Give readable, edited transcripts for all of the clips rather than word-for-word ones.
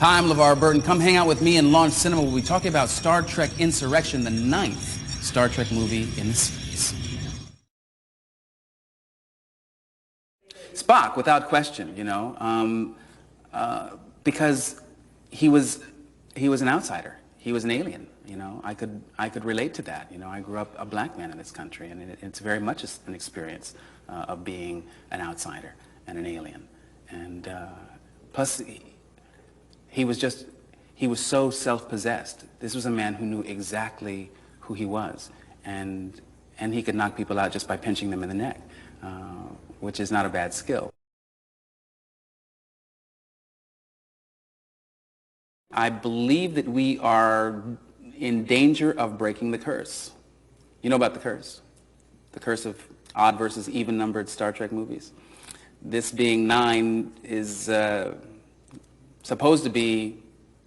Hi, I'm Levar Burton. Come hang out with me in Launch Cinema. We'll be talking about Star Trek Insurrection, the 9th Star Trek movie in the series. Spock, without question, because he was an outsider. He was an alien. I could relate to that. I grew up a black man in this country, and it's very much an experience of being an outsider and an alien. And plus, he was so self-possessed. This was a man who knew exactly who he was, and he could knock people out just by pinching them in the neck, which is not a bad skill. I believe that we are in danger of breaking the curse. You know about the curse? The curse of odd versus even-numbered Star Trek movies. This being 9 is supposed to be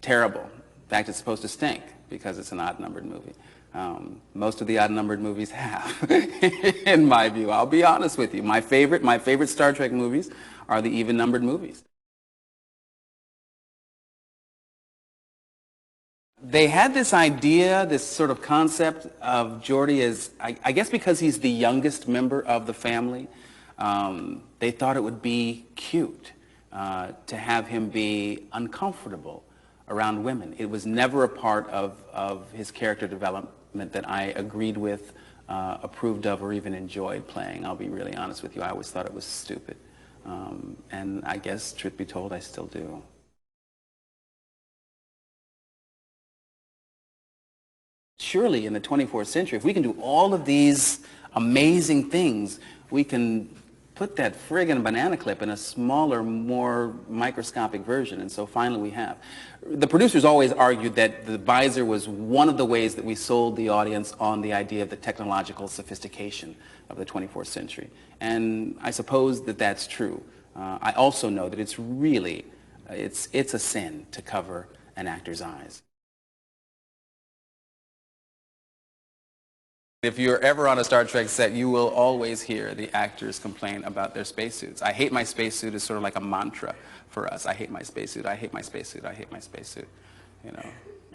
terrible. In fact, it's supposed to stink because it's an odd-numbered movie. Most of the odd-numbered movies have, in my view. I'll be honest with you. My favorite Star Trek movies are the even-numbered movies. They had this idea, this sort of concept of Jordy as, I guess because he's the youngest member of the family, they thought it would be cute to have him be uncomfortable around women. It was never a part of his character development that I agreed with, approved of, or even enjoyed playing. I'll be really honest with you. I always thought it was stupid. And I guess, truth be told, I still do. Surely in the 24th century, if we can do all of these amazing things, we can put that friggin' banana clip in a smaller, more microscopic version. And so finally we have. The producers always argued that the visor was one of the ways that we sold the audience on the idea of the technological sophistication of the 24th century. And I suppose that that's true. I also know that it's really, it's a sin to cover an actor's eyes. If you're ever on a Star Trek set, you will always hear the actors complain about their spacesuits. I hate my spacesuit is sort of like a mantra for us. I hate my spacesuit, I hate my spacesuit, I hate my spacesuit.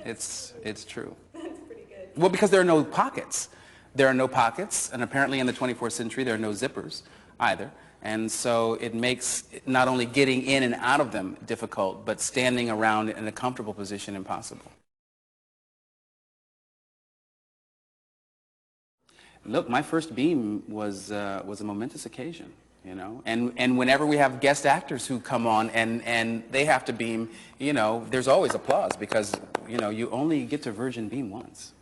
It's true. That's pretty good. Well, because there are no pockets. There are no pockets, and apparently in the 24th century there are no zippers either. And so it makes not only getting in and out of them difficult, but standing around in a comfortable position impossible. Look, my first beam was a momentous occasion, and whenever we have guest actors who come on and they have to beam, there's always applause because, you only get to virgin beam once.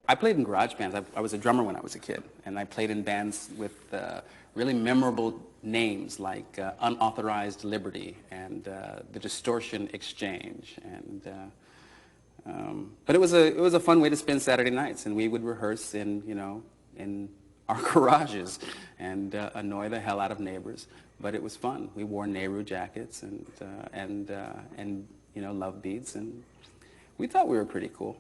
I played in garage bands. I was a drummer when I was a kid, and I played in bands with really memorable names like Unauthorized Liberty and the Distortion Exchange, and but it was a fun way to spend Saturday nights, and we would rehearse in our garages and annoy the hell out of neighbors. But it was fun. We wore Nehru jackets and love beads, and we thought we were pretty cool.